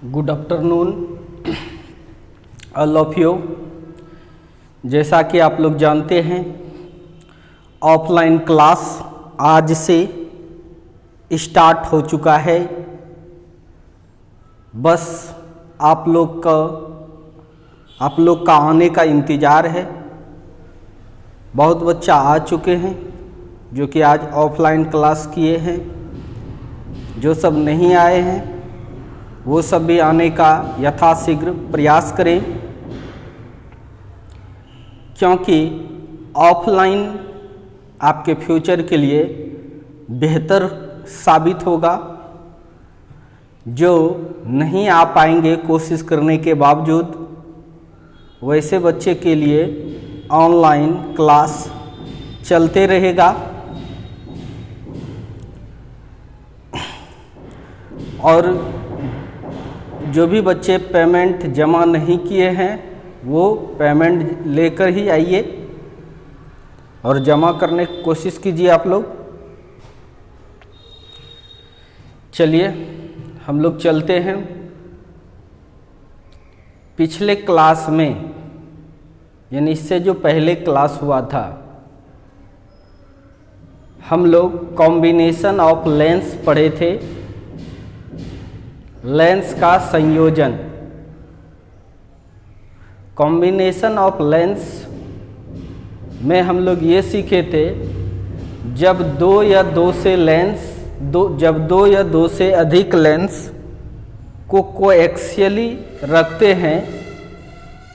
Good afternoon all of you. जैसा कि आप लोग जानते हैं, ऑफलाइन क्लास आज से स्टार्ट हो चुका है। बस आप लोग का आने का इंतज़ार है। बहुत बच्चा आ चुके हैं जो कि आज ऑफलाइन क्लास किए हैं। जो सब नहीं आए हैं वो सब भी आने का यथाशीघ्र प्रयास करें, क्योंकि ऑफलाइन आपके फ्यूचर के लिए बेहतर साबित होगा। जो नहीं आ पाएंगे कोशिश करने के बावजूद, वैसे बच्चे के लिए ऑनलाइन क्लास चलते रहेगा। और जो भी बच्चे पेमेंट जमा नहीं किए हैं वो पेमेंट लेकर ही आइए और जमा करने की कोशिश कीजिए आप लोग। चलिए हम लोग चलते हैं। पिछले क्लास में, यानी इससे जो पहले क्लास हुआ था, हम लोग कॉम्बिनेशन ऑफ लेंस पढ़े थे। लेंस का संयोजन, कॉम्बिनेशन ऑफ लेंस में हम लोग ये सीखे थे, जब दो या दो से अधिक लेंस को कोएक्सियली रखते हैं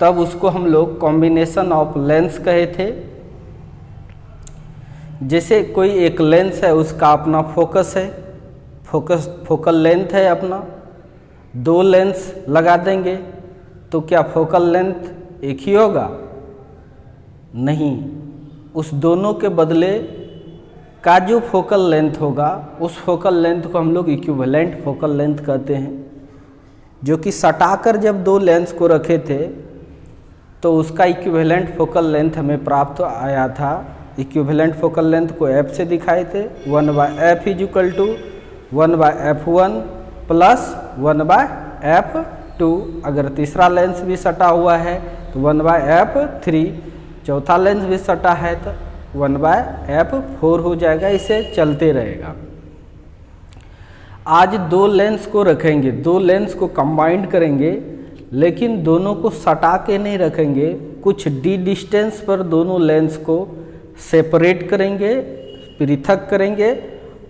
तब उसको हम लोग कॉम्बिनेशन ऑफ लेंस कहे थे। जैसे कोई एक लेंस है, उसका अपना फोकस है, फोकल लेंथ है अपना। दो लेंस लगा देंगे तो क्या फोकल लेंथ एक ही होगा? नहीं, उस दोनों के बदले का जो फोकल लेंथ होगा उस फोकल लेंथ को हम लोग इक्विवेलेंट फोकल लेंथ कहते हैं। जो कि सटाकर जब दो लेंस को रखे थे तो उसका इक्विवेलेंट फोकल लेंथ हमें प्राप्त आया था। इक्विवेलेंट फोकल लेंथ को f से दिखाए थे। 1/f = 1/f1 plus 1/f2। अगर तीसरा लेंस भी सटा हुआ है तो 1/f3, चौथा लेंस भी सटा है तो 1/f4 हो जाएगा। इसे चलते रहेगा। आज दो लेंस को रखेंगे, दो लेंस को कंबाइंड करेंगे, लेकिन दोनों को सटा के नहीं रखेंगे। कुछ डी डिस्टेंस पर दोनों लेंस को सेपरेट करेंगे, पृथक करेंगे।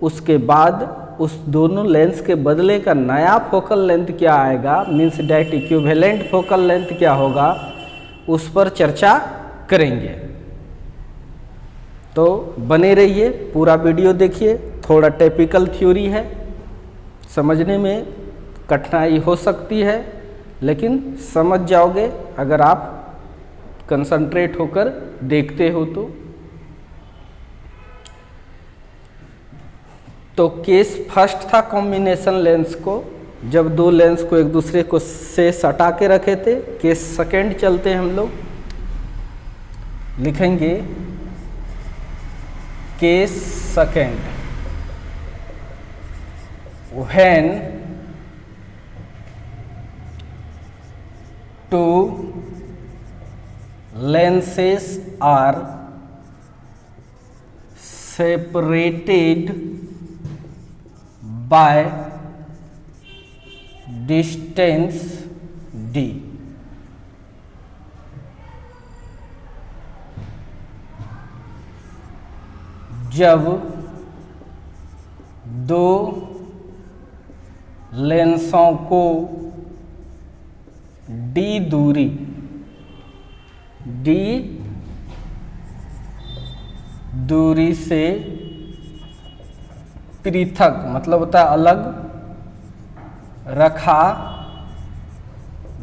उसके बाद उस दोनों लेंस के बदले का नया फोकल लेंथ क्या आएगा, means that equivalent focal length क्या होगा, उस पर चर्चा करेंगे। तो बने रहिए, पूरा वीडियो देखिए। थोड़ा टिपिकल थ्योरी है, समझने में कठिनाई हो सकती है, लेकिन समझ जाओगे अगर आप कंसंट्रेट होकर देखते हो तो केस फर्स्ट था कॉम्बिनेशन लेंस को, जब दो लेंस को एक दूसरे को से सटा के रखे थे। केस सेकेंड चलते हैं हम लोग, लिखेंगे case second. When two lenses are separated by distance d। जब दो लेंसों को d दूरी से पृथक, मतलब होता है अलग, रखा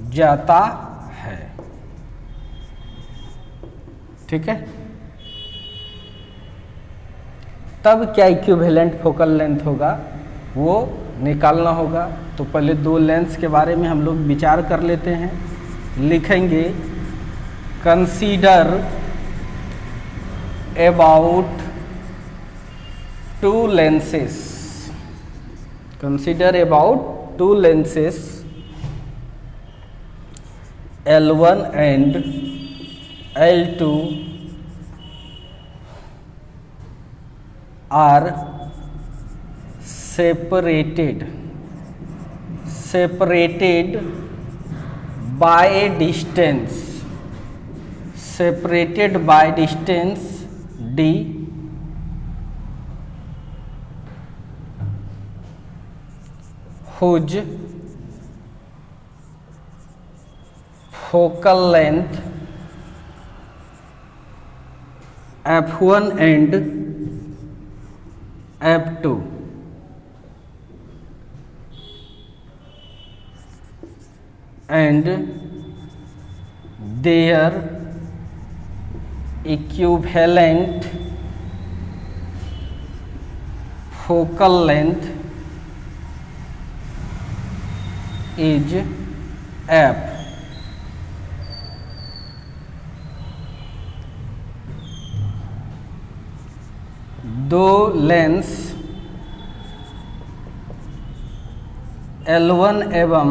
जाता है। ठीक है, तब क्या इक्विवेलेंट फोकल लेंथ होगा वो निकालना होगा। तो पहले दो लेंस के बारे में हम लोग विचार कर लेते हैं। लिखेंगे consider about two lenses L1 and L2 are separated by a distance, separated by distance d, whose focal length f1 and f2 and their equivalent focal length is f. दो लेंस L1 एवं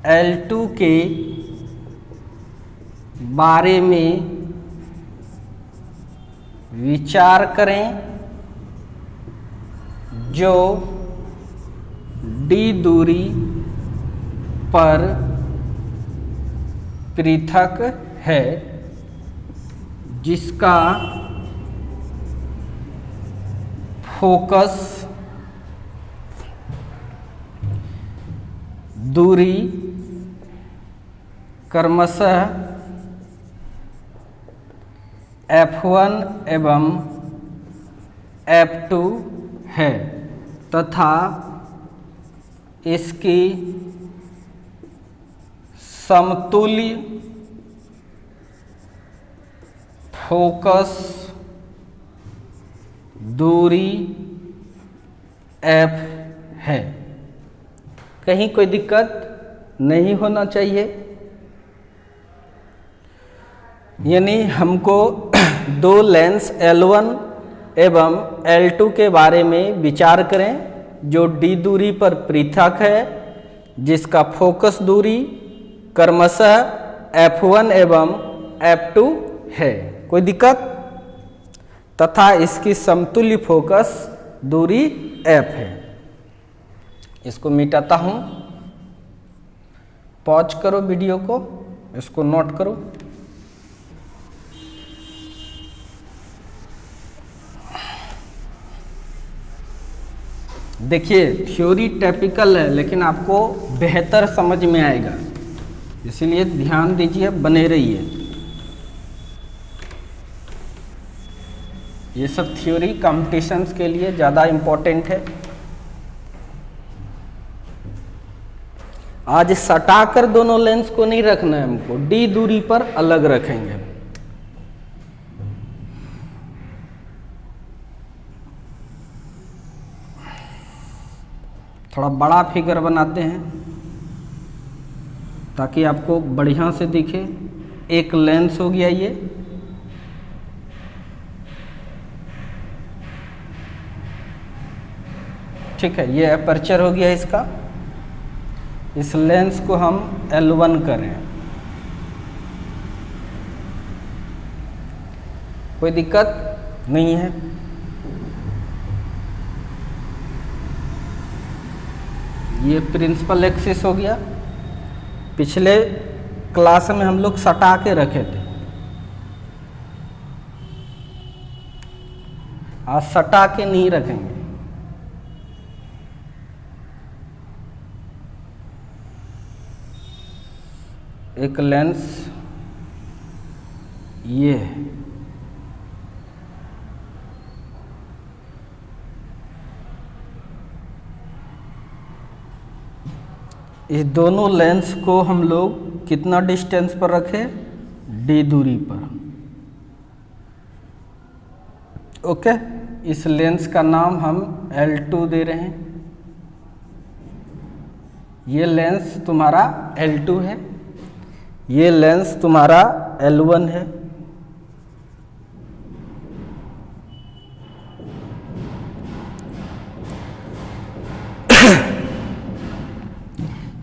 L2 के बारे में विचार करें जो d दूरी पर पृथक है, जिसका फोकस दूरी क्रमशः f1 एवं f2 है तथा इसकी समतुल्य फोकस दूरी f है। कहीं कोई दिक्कत नहीं होना चाहिए। यानी हमको दो लेंस L1 एवं L2 के बारे में विचार करें जो d दूरी पर पृथक है, जिसका फोकस दूरी क्रमशः f1 एवं f2 है। कोई दिक्कत? तथा इसकी समतुल्य फोकस दूरी f है। इसको मिटाता हूं, पॉज करो वीडियो को, इसको नोट करो। देखिए थ्योरी टिपिकल है लेकिन आपको बेहतर समझ में आएगा, इसलिए ध्यान दीजिए, बने रहिए। ये सब थ्योरी कॉम्पिटिशन्स के लिए ज़्यादा इम्पोर्टेंट है। आज सटाकर दोनों लेंस को नहीं रखना है हमको, d दूरी पर अलग रखेंगे। थोड़ा बड़ा फिगर बनाते हैं ताकि आपको बढ़िया से दिखे। एक लेंस हो गया ये, ठीक है, ये अपर्चर हो गया इसका। इस लेंस को हम L1 करें, कोई दिक्कत नहीं है। ये प्रिंसिपल एक्सिस हो गया। पिछले क्लास में हम लोग सटा के रखे थे, आज सटा के नहीं रखेंगे। एक लेंस ये है, इस दोनों लेंस को हम लोग कितना डिस्टेंस पर रखें? d दूरी पर। ओके, इस लेंस का नाम हम L2 दे रहे हैं। ये लेंस तुम्हारा L2 है, ये लेंस तुम्हारा L1 है।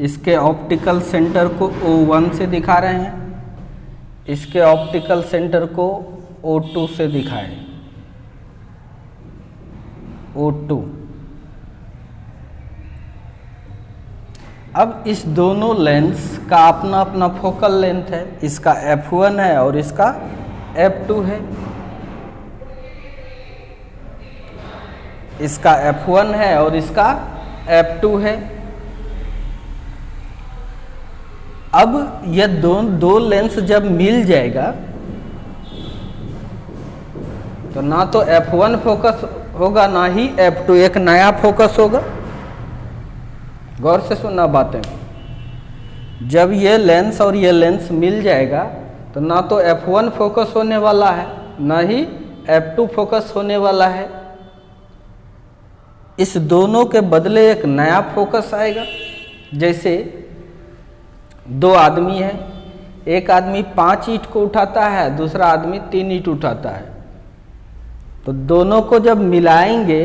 इसके ऑप्टिकल सेंटर को O1 से दिखा रहे हैं, इसके ऑप्टिकल सेंटर को O2 से दिखाएं, O2। अब इस दोनों लेंस का अपना अपना फोकल लेंथ है, इसका f1 है और इसका f2 है। इसका f1 है और इसका f2 है। अब यह दो लेंस जब मिल जाएगा तो ना तो f1 फोकस होगा ना ही f2, एक नया फोकस होगा। गौर से सुनना बातें। जब ये लेंस और ये लेंस मिल जाएगा तो ना तो f1 फोकस होने वाला है ना ही f2 फोकस होने वाला है। इस दोनों के बदले एक नया फोकस आएगा। जैसे दो आदमी है, एक आदमी 5 ईंट को उठाता है, दूसरा आदमी 3 ईंट उठाता है। तो दोनों को जब मिलाएंगे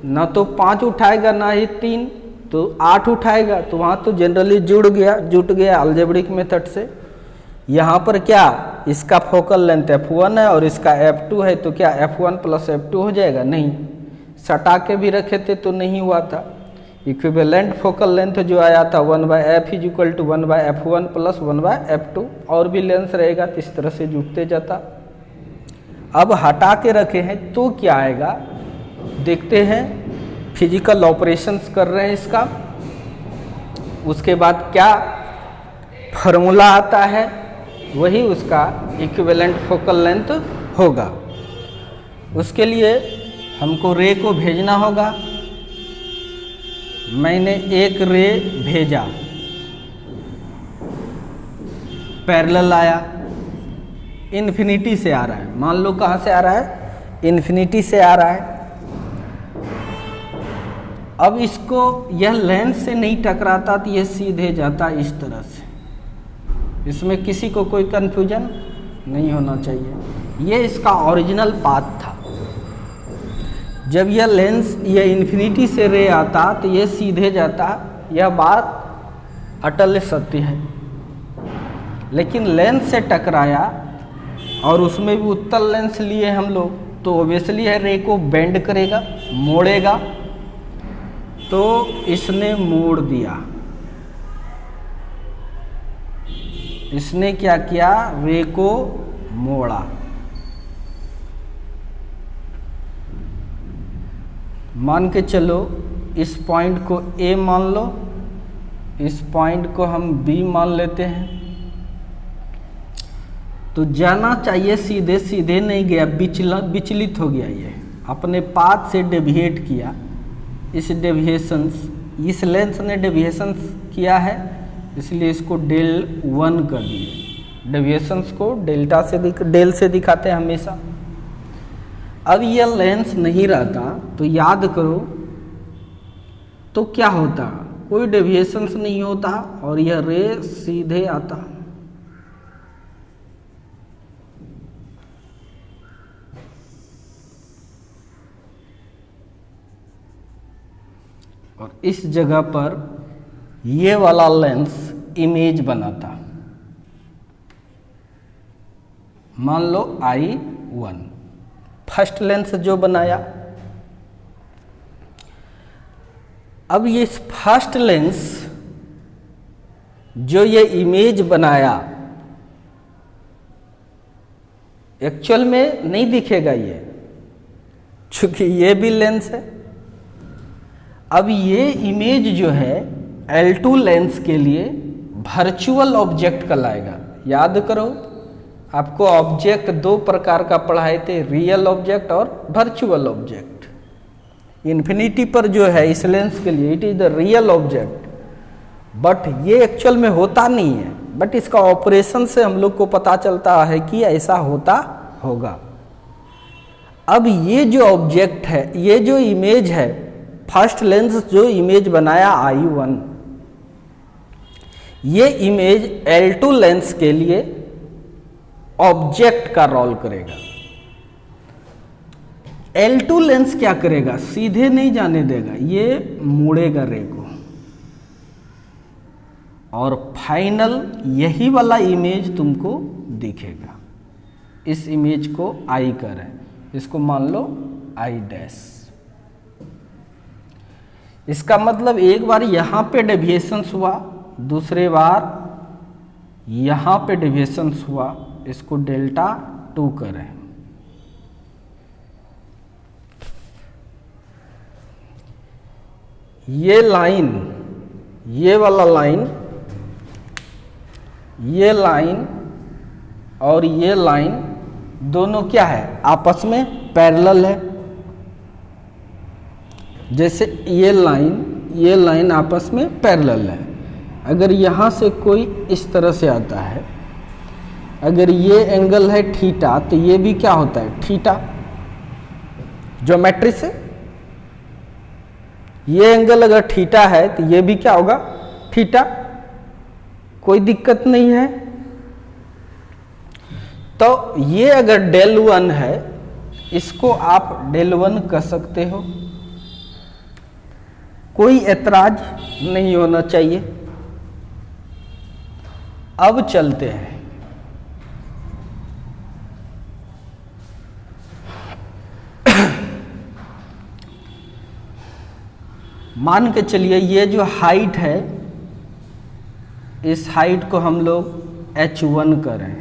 ना तो 5 उठाएगा ना ही 3, तो 8 उठाएगा। तो वहाँ तो जनरली जुट गया अलजेब्रिक मेथड से। यहाँ पर क्या इसका फोकल लेंथ f1 है और इसका f2 है, तो क्या f1 प्लस f2 हो जाएगा? नहीं, सटा के भी रखे थे तो नहीं हुआ था। इक्विवेलेंट फोकल लेंथ जो आया था 1/f is equal to 1/f1 plus 1/f2, और भी लेंस रहेगा तो इस तरह से जुटते जाता। अब हटा के रखे हैं तो क्या आएगा देखते हैं। फिजिकल ऑपरेशंस कर रहे हैं इसका, उसके बाद क्या फार्मूला आता है वही उसका इक्विवेलेंट फोकल लेंथ होगा। उसके लिए हमको रे को भेजना होगा। मैंने एक रे भेजा, पैरेलल आया, इन्फिनिटी से आ रहा है। मान लो कहाँ से आ रहा है? इन्फिनिटी से आ रहा है। अब इसको यह लेंस से नहीं टकराता तो यह सीधे जाता इस तरह से। इसमें किसी को कोई कन्फ्यूजन नहीं होना चाहिए। ये इसका ओरिजिनल पाथ था। जब यह लेंस यह इन्फिनिटी से रे आता तो यह सीधे जाता। यह बात अटल सत्य है। लेकिन लेंस से टकराया और उसमें भी उत्तल लेंस लिए हम लोग, तो ओबियसली है रे को बेंड करेगा, मोड़ेगा। तो इसने मोड़ दिया। इसने क्या किया? रे को मोड़ा। मान के चलो इस पॉइंट को A मान लो, इस पॉइंट को हम B मान लेते हैं। तो जाना चाहिए सीधे, सीधे नहीं गया, विचलित हो गया। ये अपने पाथ से डेविएट किया। इस इस लेंस ने डेविएशंस किया है, इसलिए इसको del1 कर दिए। डेविएशंस को डेल से दिखाते हैं हमेशा। अब यह लेंस नहीं रहता तो याद करो तो क्या होता? कोई डेविएशंस नहीं होता और यह रे सीधे आता। और इस जगह पर ये वाला लेंस इमेज बनाता। मान लो I1 फर्स्ट लेंस जो बनाया। अब ये फर्स्ट लेंस जो ये इमेज बनाया एक्चुअल में नहीं दिखेगा ये, चूंकि ये भी लेंस है। अब ये इमेज जो है L2 लेंस के लिए वर्चुअल ऑब्जेक्ट कहलाएगा। याद करो आपको ऑब्जेक्ट दो प्रकार का पढ़ाए थे, रियल ऑब्जेक्ट और वर्चुअल ऑब्जेक्ट। इन्फिनिटी पर जो है इस लेंस के लिए it is the real object, but ये एक्चुअल में होता नहीं है, बट इसका ऑपरेशन से हम लोग को पता चलता है कि ऐसा होता होगा। अब ये जो ऑब्जेक्ट है, ये जो इमेज है, फर्स्ट लेंस जो इमेज बनाया I1, ये इमेज L2 लेंस के लिए ऑब्जेक्ट का रोल करेगा। L2 लेंस क्या करेगा? सीधे नहीं जाने देगा, ये मोड़ेगा रे को। और फाइनल यही वाला इमेज तुमको दिखेगा। इस इमेज को आई करें, इसको मान लो आई डैश। इसका मतलब एक बार यहाँ पे डेविएशंस हुआ, दूसरे बार यहाँ पे डेविएशंस हुआ, इसको डेल्टा 2 करें। ये लाइन, ये वाला लाइन, ये लाइन और ये लाइन दोनों क्या है, आपस में पैरेलल है। जैसे ये लाइन आपस में पैरेलल है। अगर यहाँ से कोई इस तरह से आता है, अगर ये एंगल है थीटा, तो ये भी क्या होता है, थीटा। ज्योमेट्री से ये एंगल अगर थीटा है तो ये भी क्या होगा, थीटा। कोई दिक्कत नहीं है। तो ये अगर डेल 1 है, इसको आप डेल 1 कह सकते हो, कोई ऐतराज नहीं होना चाहिए। अब चलते हैं, मान के चलिए ये जो हाइट है, इस हाइट को हम लोग h1 करें,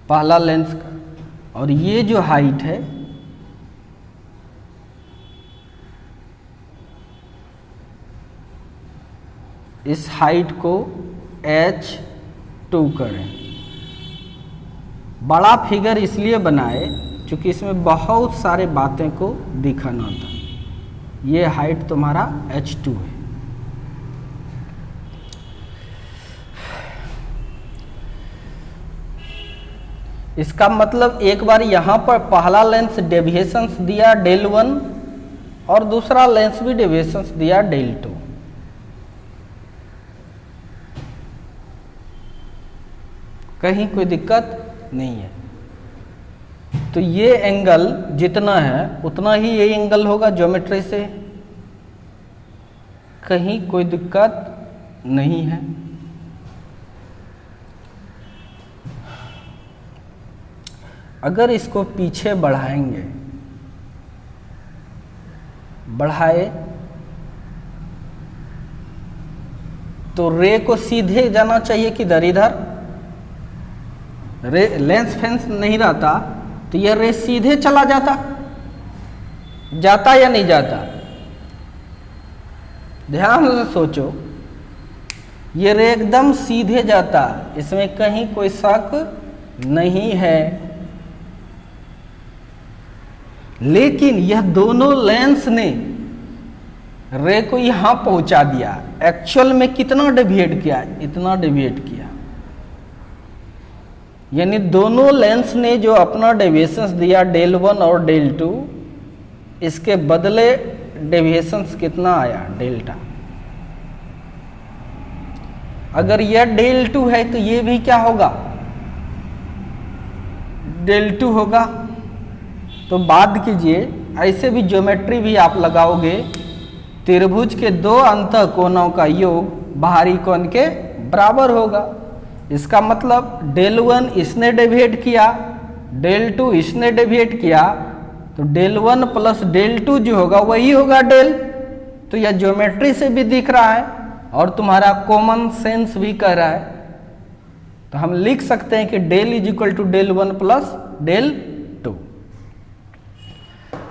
पहला लेंस का, और ये जो हाइट है इस हाइट को h2 करें। बड़ा फिगर इसलिए बनाए क्योंकि इसमें बहुत सारे बातें को दिखाना था। ये हाइट तुम्हारा h2 है। इसका मतलब एक बार यहाँ पर पहला लेंस डेविएशंस दिया डेल 1 और दूसरा लेंस भी डेविएशंस दिया डेल 2। कहीं कोई दिक्कत नहीं है। तो ये एंगल जितना है उतना ही ये एंगल होगा ज्योमेट्री से, कहीं कोई दिक्कत नहीं है। अगर इसको पीछे बढ़ाएंगे, बढ़ाए तो रे को सीधे जाना चाहिए किधर, इधर। रे लेंस फेंस नहीं रहता तो यह रे सीधे चला जाता, जाता या नहीं जाता। ध्यान से सोचो, ये रे एकदम सीधे जाता, इसमें कहीं कोई शक नहीं है। लेकिन यह दोनों लेंस ने रे को यहां पहुंचा दिया। एक्चुअल में कितना डेविएट किया, इतना डेविएट किया। यानी दोनों लेंस ने जो अपना डेविएशंस दिया डेल 1 और डेल 2, इसके बदले डेविएशंस कितना आया, डेल्टा। अगर यह डेल 2 है तो ये भी क्या होगा, डेल 2 होगा। तो बात कीजिए, ऐसे भी ज्योमेट्री भी आप लगाओगे, त्रिभुज के दो अंतः कोणों का योग बाहरी कोण के बराबर होगा। इसका मतलब डेल 1 इसने डेविएट किया, डेल 2 इसने डेविएट किया, तो डेल 1 प्लस डेल 2 जो होगा वही होगा डेल। तो यह ज्योमेट्री से भी दिख रहा है और तुम्हारा कॉमन सेंस भी कह रहा है। तो हम लिख सकते हैं कि del is equal to del 1 plus del 2।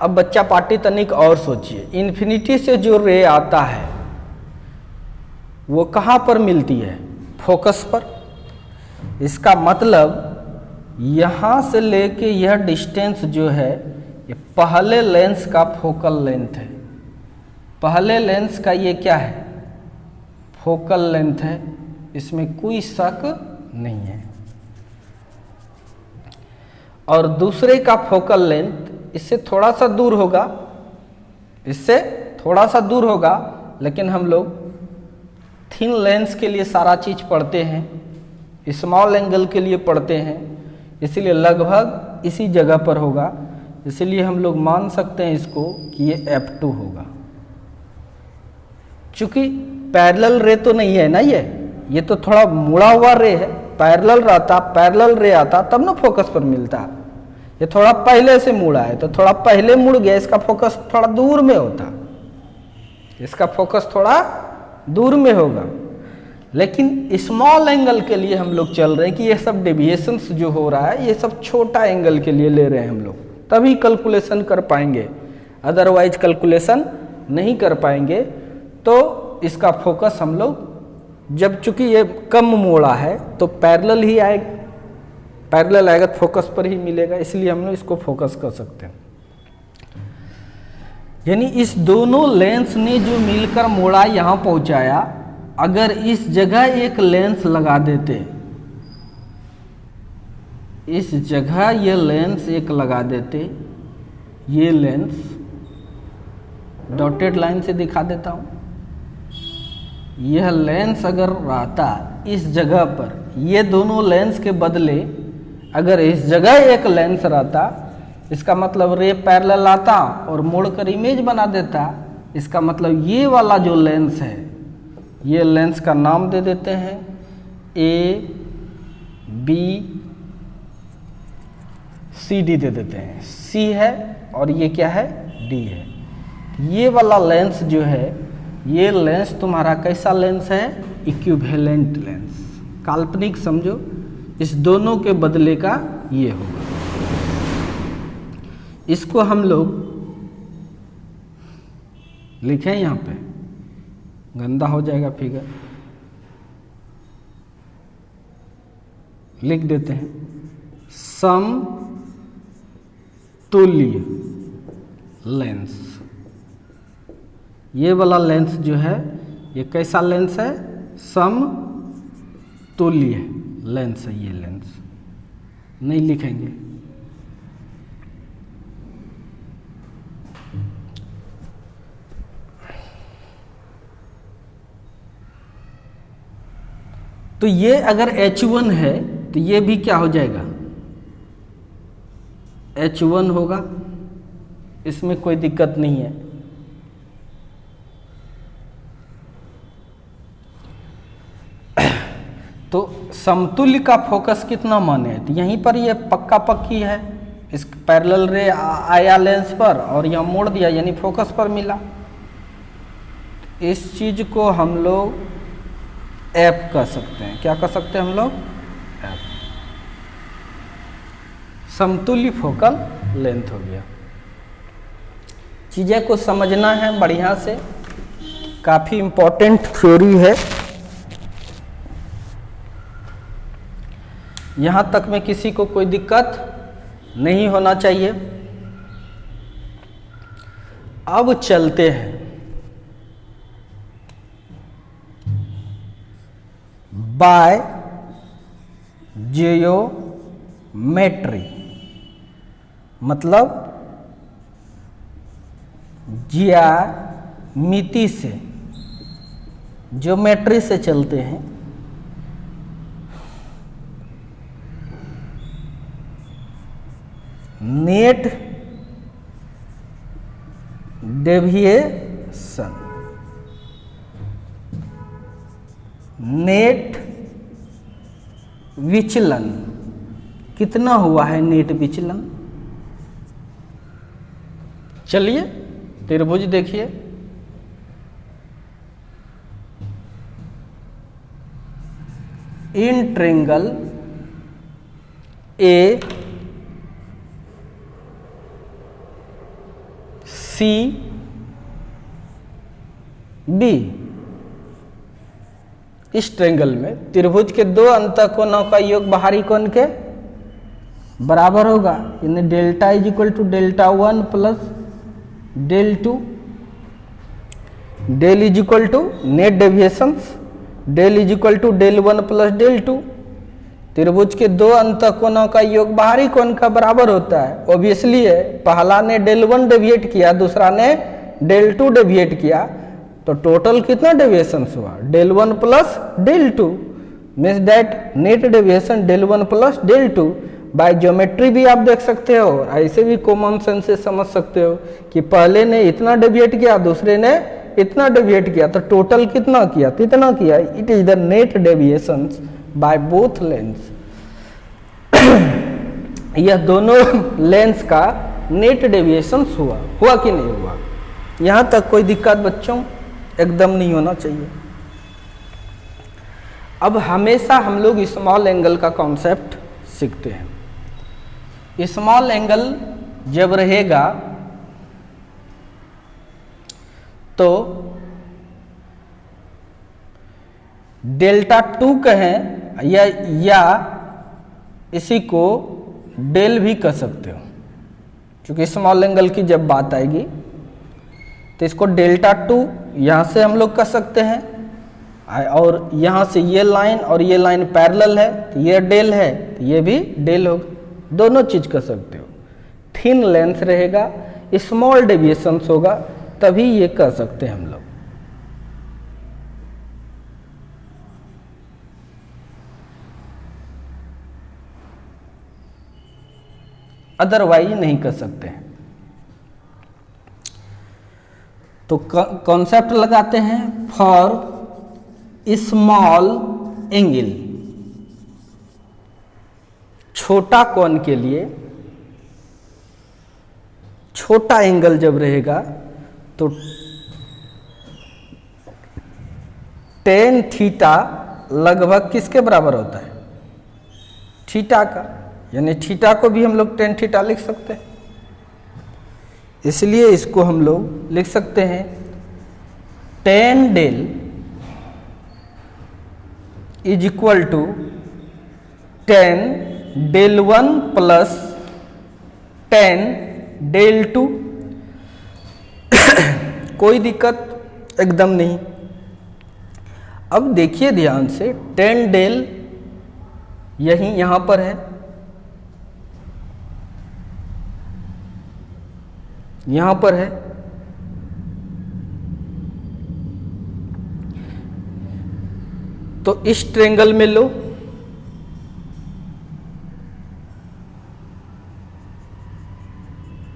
अब बच्चा पार्टी तनिक और सोचिए, इन्फिनिटी से जो रे आता है वो कहाँ पर मिलती है, फोकस पर। इसका मतलब यहाँ से लेके यह डिस्टेंस जो है ये पहले लेंस का फोकल लेंथ है। पहले लेंस का ये क्या है, फोकल लेंथ है, इसमें कोई शक नहीं है। और दूसरे का फोकल लेंथ इससे थोड़ा सा दूर होगा, इससे थोड़ा सा दूर होगा, लेकिन हम लोग थिन लेंस के लिए सारा चीज पढ़ते हैं, स्मॉल एंगल के लिए पढ़ते हैं, इसलिए लगभग इसी जगह पर होगा। इसलिए हम लोग मान सकते हैं इसको कि ये f2 होगा। चूंकि पैरेलल रे तो नहीं है ना, ये तो थोड़ा मुड़ा हुआ रे है। पैरेलल रहता, पैरेलल रे आता तब ना फोकस पर मिलता। ये थोड़ा पहले से मुड़ा है तो थोड़ा पहले मुड़ गया, इसका फोकस थोड़ा दूर में होता, इसका फोकस थोड़ा दूर में होगा। लेकिन स्मॉल एंगल के लिए हम लोग चल रहे हैं कि ये सब डेविएशंस जो हो रहा है ये सब छोटा एंगल के लिए ले रहे हैं हम लोग, तभी कैलकुलेशन कर पाएंगे, अदरवाइज कैलकुलेशन नहीं कर पाएंगे। तो इसका फोकस हम लोग, जब चूंकि ये कम मोड़ा है तो पैरेलल ही आएगा, पैरेलल आएगा तो फोकस पर ही मिलेगा, इसलिए हम लोग इसको फोकस कर सकते हैं। यानी इस दोनों लेंस ने जो मिलकर मोड़ा यहाँ पहुँचाया, अगर इस जगह एक लेंस लगा देते, इस जगह ये लेंस एक लगा देते, ये लेंस डॉटेड लाइन से दिखा देता हूँ, यह लेंस अगर रहता इस जगह पर, ये दोनों लेंस के बदले अगर इस जगह एक लेंस रहता, इसका मतलब रे पैरेलल आता और मोड़कर इमेज बना देता। इसका मतलब ये वाला जो लेंस है, ये लेंस का नाम दे देते हैं ए बी सी डी दे देते हैं, सी है और ये क्या है, डी है। ये वाला लेंस जो है, ये लेंस तुम्हारा कैसा लेंस है, इक्विवेलेंट लेंस, काल्पनिक समझो, इस दोनों के बदले का ये होगा। इसको हम लोग लिखें, यहाँ पे गंदा हो जाएगा फिगर, लिख देते हैं समतुल्य लेंस। ये वाला लेंस जो है ये कैसा लेंस है, समतुल्य लेंस है। ये लेंस नहीं लिखेंगे, तो ये अगर H1 है तो ये भी क्या हो जाएगा, H1 होगा, इसमें कोई दिक्कत नहीं है। तो समतुल्य का फोकस कितना माने, तो यहीं पर ये पक्का पक्की है, इस पैरेलल रे आया लेंस पर और यहाँ मोड़ दिया, यानी फोकस पर मिला। इस चीज को हम लोग एफ कह सकते हैं, क्या कह सकते हैं हम लोग, एफ, समतुल्य फोकल लेंथ हो गया। चीजें को समझना है बढ़िया से, काफी इंपॉर्टेंट थ्योरी है। यहाँ तक में किसी को कोई दिक्कत नहीं होना चाहिए। अब चलते हैं बाय जियोमेट्री, मतलब ज्यामिति से, ज्योमेट्री से चलते हैं। नेट डेविएशन, नेट विचलन कितना हुआ है, नेट विचलन। चलिए त्रिभुज देखिए, in triangle A C B, इस ट्रायंगल में त्रिभुज के दो अंतःकोणों का योग बाहरी कोण के बराबर होगा, यानी delta is equal to delta 1 plus del 2, del is equal to net deviations, del is equal to del 1 plus del 2। त्रिभुज के दो अंतःकोणों का योग बाहरी कोण का बराबर होता है, ऑब्वियसली है। पहला ने डेल 1 डेविएट किया, दूसरा ने डेल 2 डेविएट किया, तो टोटल कितना डेविएशंस हुआ, del 1 plus del 2, means that net deviation del 1 plus del 2। By geometry भी आप देख सकते हो, ऐसे भी कॉमन सेंस से समझ सकते हो कि पहले ने इतना डेविएट किया, दूसरे ने इतना डेविएट किया, तो टोटल कितना किया, तो इतना किया। It is the net deviation by both lens. यह दोनों लेंस का नेट डेविएशन हुआ कि नहीं हुआ। यहाँ तक कोई दिक्कत बच्चों एकदम नहीं होना चाहिए। अब हमेशा हम लोग स्मॉल एंगल का कॉन्सेप्ट सीखते हैं। स्मॉल एंगल जब रहेगा तो डेल्टा 2 कहें या इसी को डेल भी कह सकते हो, क्योंकि स्मॉल एंगल की जब बात आएगी तो इसको डेल्टा 2 यहाँ से हम लोग कह सकते हैं, और यहाँ से ये लाइन और ये लाइन पैरेलल है तो ये डेल है, तो ये भी डेल होगा। दोनों चीज कह सकते हो। थिन लेंथ रहेगा, स्मॉल डेविएशंस होगा, तभी ये कह सकते हैं हम लोग। अदरवाइज नहीं कर सकते हैं। तो कॉन्सेप्ट लगाते हैं फॉर स्मॉल एंगल, छोटा कोण के लिए। छोटा एंगल जब रहेगा तो tan थीटा लगभग किसके बराबर होता है, थीटा का, यानी थीटा को भी हम लोग tan थीटा लिख सकते हैं। इसलिए इसको हम लोग लिख सकते हैं tan del is equal to tan del 1 plus tan del 2। कोई दिक्कत एकदम नहीं। अब देखिए ध्यान से, tan डेल यहां पर है, यहां पर है, तो इस ट्रायंगल में लो,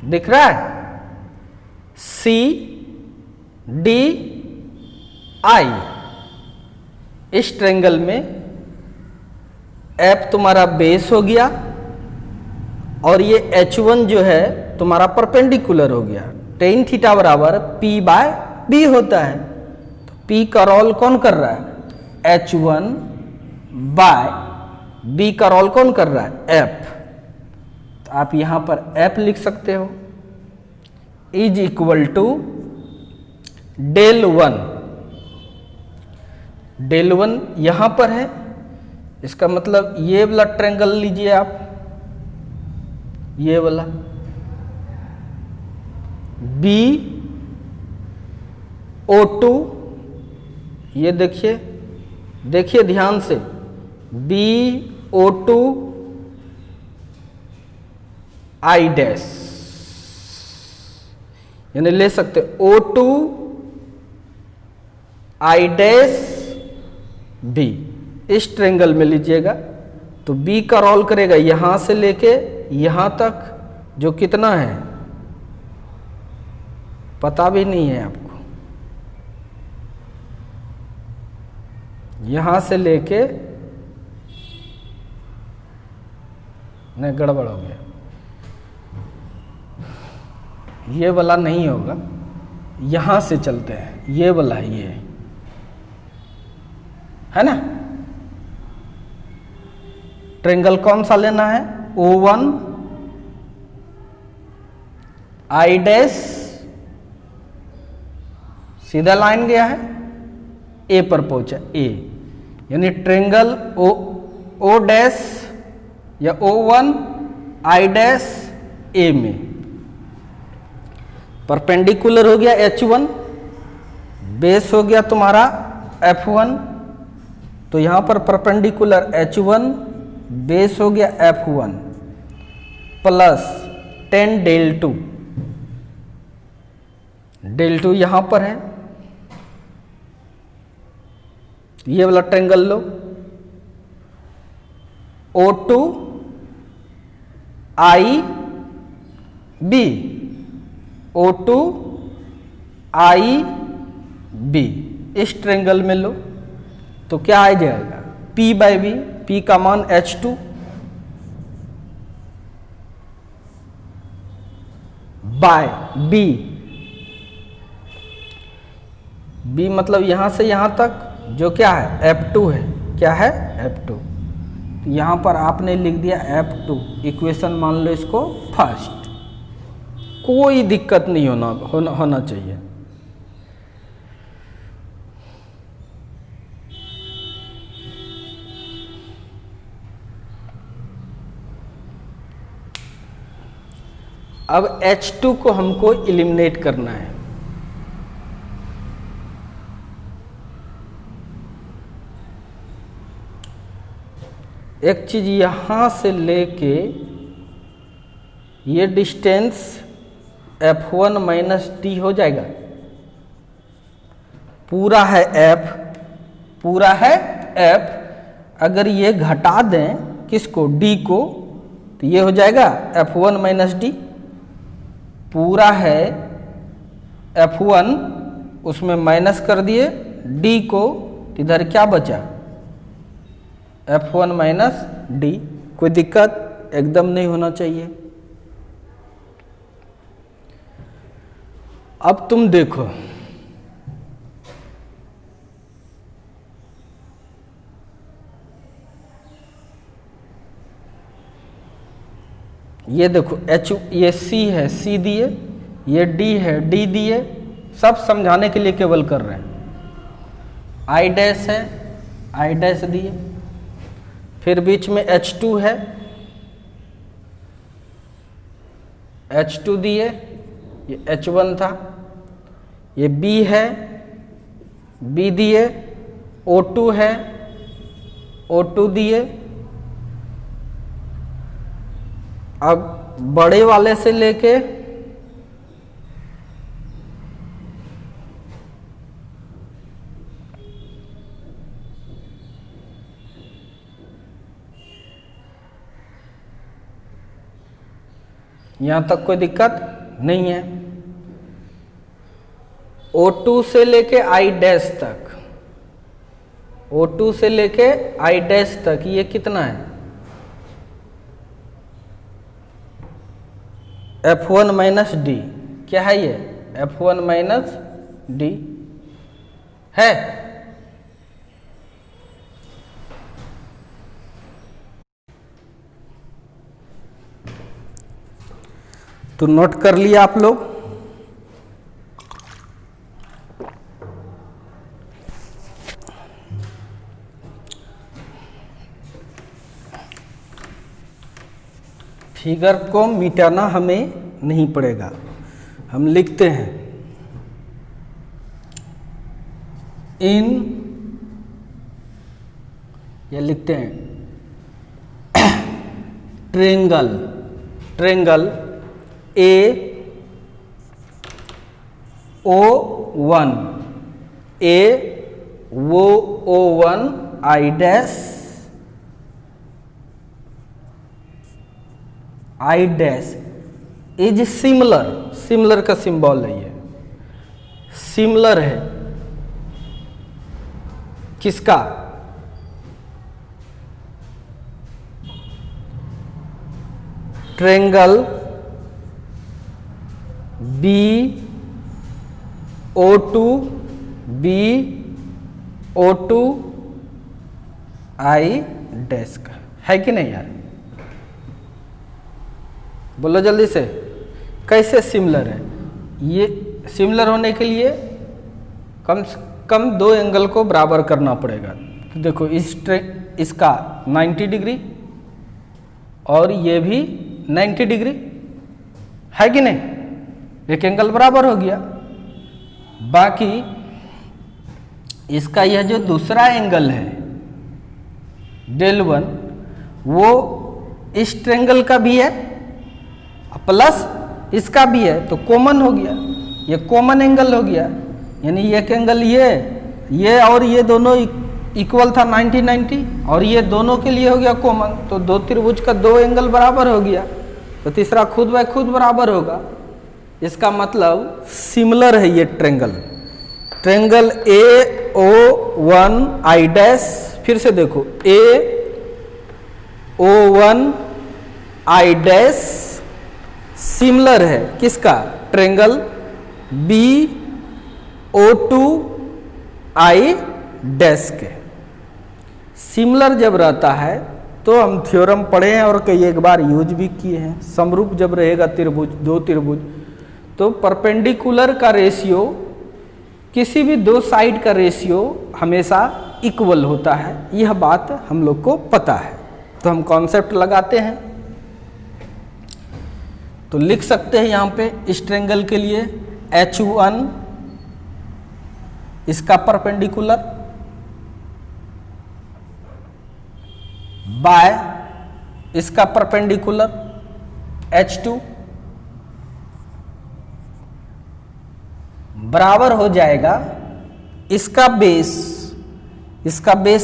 दिख रहा है सी डी आई। इस ट्रायंगल में एफ तुम्हारा बेस हो गया और ये H1 जो है तुम्हारा परपेंडिकुलर हो गया। tan थीटा बराबर P बाय B होता है, तो P का रोल कौन कर रहा है, H1 बाय B का रोल कौन कर रहा है, F। तो आप यहां पर F लिख सकते हो, is equal to del 1। Del 1 यहां पर है, इसका मतलब ये वाला ट्रायंगल लीजिए आप, ये वाला BO2, ये देखिए ध्यान से, BO2 I डैश, यानी ले सकते O2 I डैश B। इस ट्रायंगल में लीजिएगा तो B का रोल करेगा यहां से लेके यहां तक, जो कितना है पता भी नहीं है आपको, यहां से लेके, नहीं गड़बड़ हो गया, ये वाला नहीं होगा, यहां से चलते हैं, ये वाला ये है ना। ट्रायंगल कौन सा लेना है, O1 I डैश, सीधा लाइन गया है, ए पर पहुंचा, ए, यानी ट्रायंगल O डैश या O1 I डैश ए में परपेंडिकुलर हो गया H1, बेस हो गया तुम्हारा F1, तो यहां पर परपेंडिकुलर H1, बेस हो गया F1 plus tan del 2। Del 2 यहां पर है, ये वाला ट्रायंगल लो, O2 I B, O2 I B, इस ट्रेंगल में लो तो क्या आ जाएगा, P बाई बी, P का मान H2 बाय बी, बी मतलब यहां से यहां तक जो क्या है F2 है, क्या है F2, तो यहां पर आपने लिख दिया F2, इक्वेशन मान लो इसको फर्स्ट, कोई दिक्कत नहीं होना चाहिए। अब H2 को हमको एलिमिनेट करना है। एक चीज यहां से लेके ये डिस्टेंस F1 माइनस डी हो जाएगा, पूरा है F, पूरा है F, अगर ये घटा दें किसको, D को, तो ये हो जाएगा F1 माइनस डी, पूरा है F1, उसमें माइनस कर दिए D को, तो इधर क्या बचा F1 माइनस डी, कोई दिक्कत एकदम नहीं होना चाहिए। अब तुम देखो ये देखो H, ये C है, C दिए, ये D है, D दिए, सब समझाने के लिए केवल कर रहे हैं। I डैश है, I डैश दिए, फिर बीच में H2 है, H2 दिए, ये H1 था, ये B है, B दिए, O2 है, O2 दिए। अब बड़े वाले से लेके यहां तक कोई दिक्कत नहीं है। O2 से लेके I डैश तक, O2 से लेके I डैश तक ये कितना है, F1 माइनस डी, क्या है ये F1 माइनस डी है। तो नोट कर लिया आप लोग। फिगर को मिटाना हमें नहीं पड़ेगा, हम लिखते हैं इन, या लिखते हैं triangle, triangle AO1, AO1 I dash, I dash is similar, similar का सिंबल है ये, सिमिलर है किसका, triangle BO2 BO2 I dash का, है कि नहीं यार, बोलो जल्दी से, कैसे सिमिलर है। ये सिमिलर होने के लिए कम से कम दो एंगल को बराबर करना पड़ेगा। तो देखो इसका 90 डिग्री और ये भी 90 डिग्री, है कि नहीं, एक एंगल बराबर हो गया। बाकी इसका यह जो दूसरा एंगल है del1, वो इस ट्रेंगल का भी है प्लस इसका भी है, तो कॉमन हो गया, ये कॉमन एंगल हो गया। यानी एक एंगल ये और ये दोनों इक्वल था 90-90, और ये दोनों के लिए हो गया कॉमन, तो दो त्रिभुज का दो एंगल बराबर हो गया, तो तीसरा खुद ब खुद बराबर होगा। इसका मतलब सिमिलर है ये triangle, triangle AO1 I dash, फिर से देखो AO1 I डैश सिमिलर है किसका, ट्रेंगल BO2 I डैश के। सिमिलर जब रहता है तो हम थ्योरम पढ़े हैं और कई एक बार यूज भी किए हैं। समरूप जब रहेगा त्रिभुज, दो त्रिभुज, तो परपेंडिकुलर का रेशियो, किसी भी दो साइड का रेशियो हमेशा इक्वल होता है, यह बात हम लोग को पता है। तो हम कॉन्सेप्ट लगाते हैं, तो लिख सकते हैं यहाँ पे इस ट्रेंगल के लिए H1 इसका परपेंडिकुलर बाय इसका परपेंडिकुलर H2 बराबर हो जाएगा इसका बेस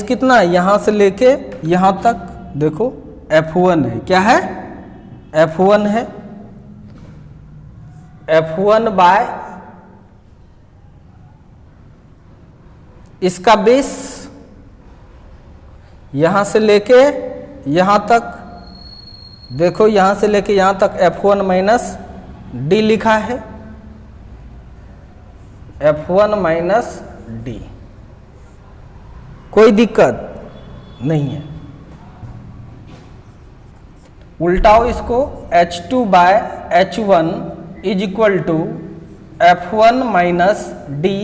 कितना है, यहां से लेके यहां तक देखो F1 है, क्या है F1 है, F1 बाय इसका बेस यहां से लेके यहां तक, देखो यहां से लेके यहां तक F1 माइनस डी लिखा है, F1 माइनस डी, कोई दिक्कत नहीं है। उल्टाओ इसको, H2 by H1 is equal to F1 minus D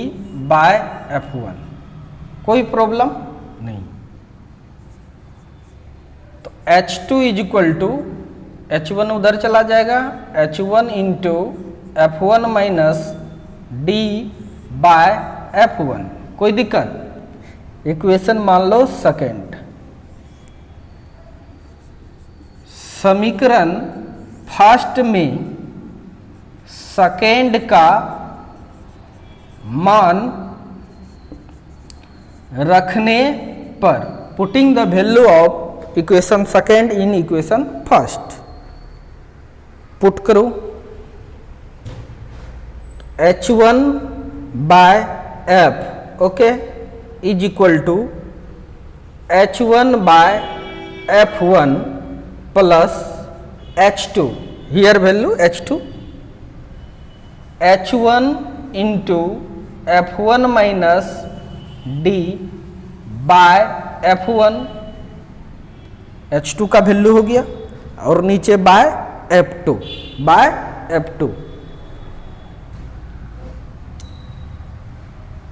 by F1, कोई प्रॉब्लम नहीं। तो H2 is equal to, H1 उधर चला जाएगा, H1 into F1 minus D by F1, कोई दिक्कत। इक्वेशन मान लो सेकेंड, समीकरण फर्स्ट में सेकेंड का मान रखने पर, putting the value of equation second in equation first, put करो H1 by F, okay, is equal to H1 by F1 plus H2, here value H2, H1 into F1 minus D by F1, H2 का value हो गया, और नीचे bye F2,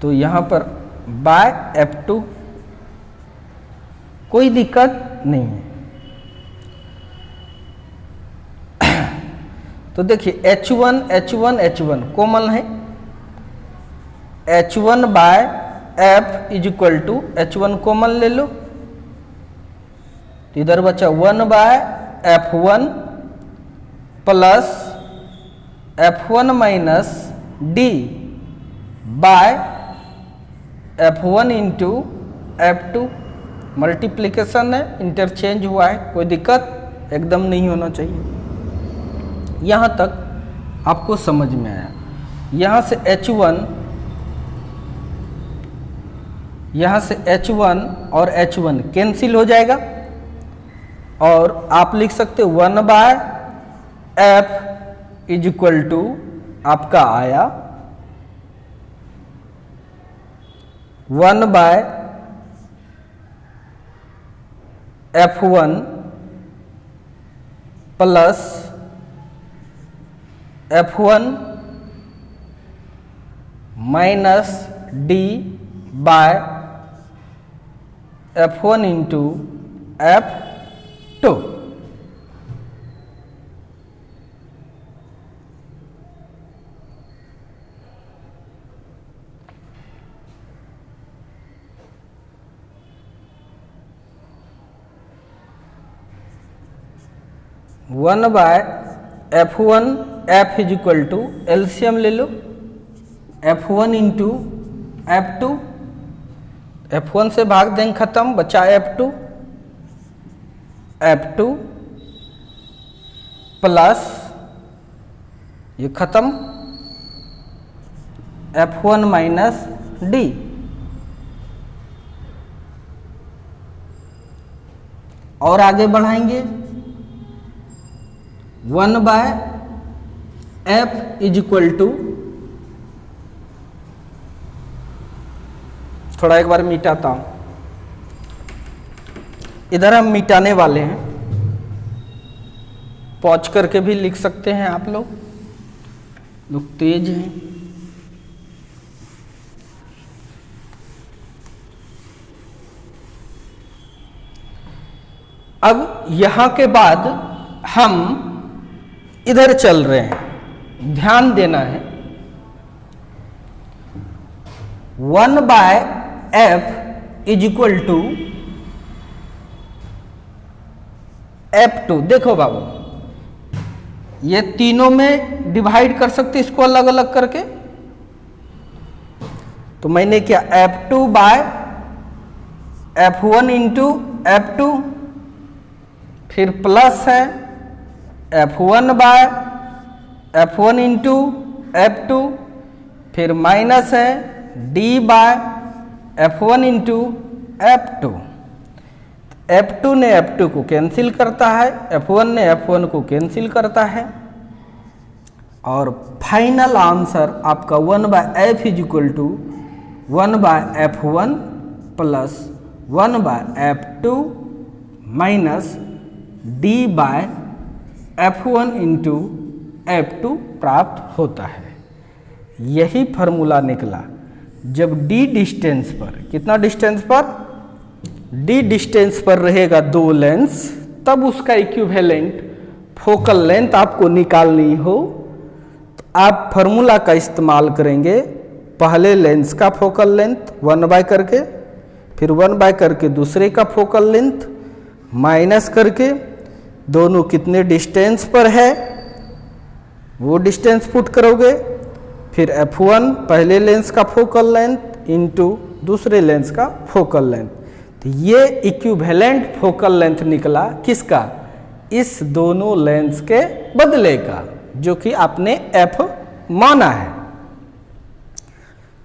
तो यहां पर bye F2, कोई दिक्कत नहीं है। तो देखिए H1 कॉमन है, H1 by F is equal to H1 common ले लो, तो इधर बचा 1 by F1 plus F1 minus D by F1 into F2, multiplication है, इंटरचेंज हुआ है, कोई दिक्कत एकदम नहीं होना चाहिए। यहाँ तक आपको समझ में आया। यहाँ से H1 और H1 कैंसिल हो जाएगा, और आप लिख सकते 1 by F is equal to आपका आया 1 by F1 plus F1 minus D by F1 into F2। One by F1 F is equal to, LCM ले लो, F1 इंटू F2, F1 से भाग देंगे खत्म, बचा F2 प्लस ये खत्म F1 माइनस डी। और आगे बढ़ाएंगे 1/f इज इक्वल टू, थोड़ा एक बार मिटाता हूं, इधर हम मिटाने वाले हैं, पॉज करके भी लिख सकते हैं आप लोग तेज हैं। अब यहां के बाद हम इधर चल रहे हैं, ध्यान देना है। 1/f is equal to f2। देखो बाबू, ये तीनों में डिवाइड कर सकते इसको अलग अलग करके, तो मैंने क्या f2/f1 इंटू f2, फिर प्लस है f1/f1 इंटू f2, फिर माइनस है d/f1 इंटू f2। f2 ने f2 को कैंसिल करता है, f1 ने f1 को कैंसिल करता है, और फाइनल आंसर आपका 1/f is equal to 1/f1 plus 1/f2 minus d/f1 into f2 प्राप्त होता है। यही फॉर्मूला निकला जब d डिस्टेंस पर, कितना डिस्टेंस पर, d डिस्टेंस पर रहेगा दो लेंस, तब उसका इक्विवेलेंट फोकल लेंथ आपको निकालनी हो तो आप फॉर्मूला का इस्तेमाल करेंगे। पहले लेंस का फोकल लेंथ 1/, करके फिर 1/, करके दूसरे का फोकल लेंथ माइनस करके दोनों कितने डिस्टेंस पर है वो डिस्टेंस पुट करोगे, फिर f1 पहले लेंस का फोकल लेंथ इंटू दूसरे लेंस का फोकल लेंथ। तो ये इक्विवेलेंट फोकल लेंथ निकला किसका, इस दोनों लेंस के बदले का, जो कि आपने f माना है।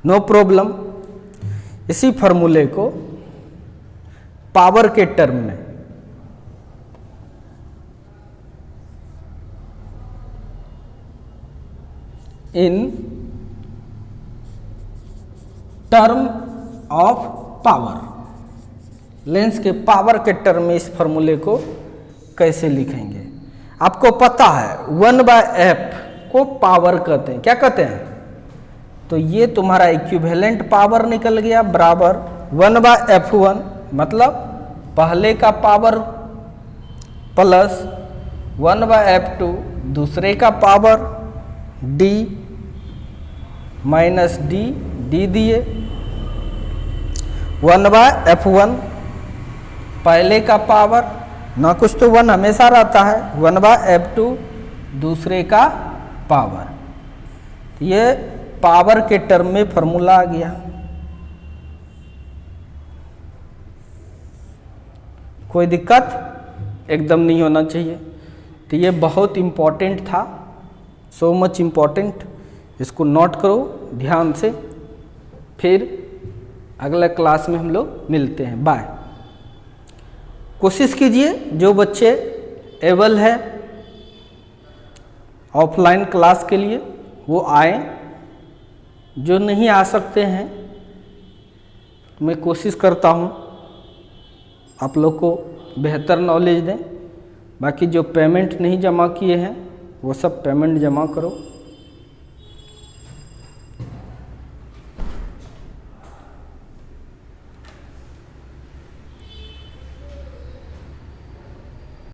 No problem. इसी फॉर्मूले को पावर के टर्म में in term of power, lens के पावर के टर्म में इस फॉर्मूले को कैसे लिखेंगे। आपको पता है 1/f को पावर कहते हैं, क्या कहते हैं, तो ये तुम्हारा इक्विवेलेंट पावर निकल गया बराबर 1/f1, मतलब पहले का पावर प्लस 1/f2 दूसरे का पावर d माइनस d दिए, 1/f1 पहले का पावर, ना कुछ तो 1 हमेशा रहता है, 1/f2 दूसरे का पावर। ये पावर के टर्म में फॉर्मूला आ गया। कोई दिक्कत एकदम नहीं होना चाहिए। तो ये बहुत इम्पोर्टेंट था, सो मच इम्पोर्टेंट, इसको नोट करो ध्यान से। फिर अगले क्लास में हम लोग मिलते हैं, बाय। कोशिश कीजिए जो बच्चे एबल है ऑफलाइन क्लास के लिए वो आए, जो नहीं आ सकते हैं मैं कोशिश करता हूँ आप लोग को बेहतर नॉलेज दें। बाकी जो पेमेंट नहीं जमा किए हैं वो सब पेमेंट जमा करो।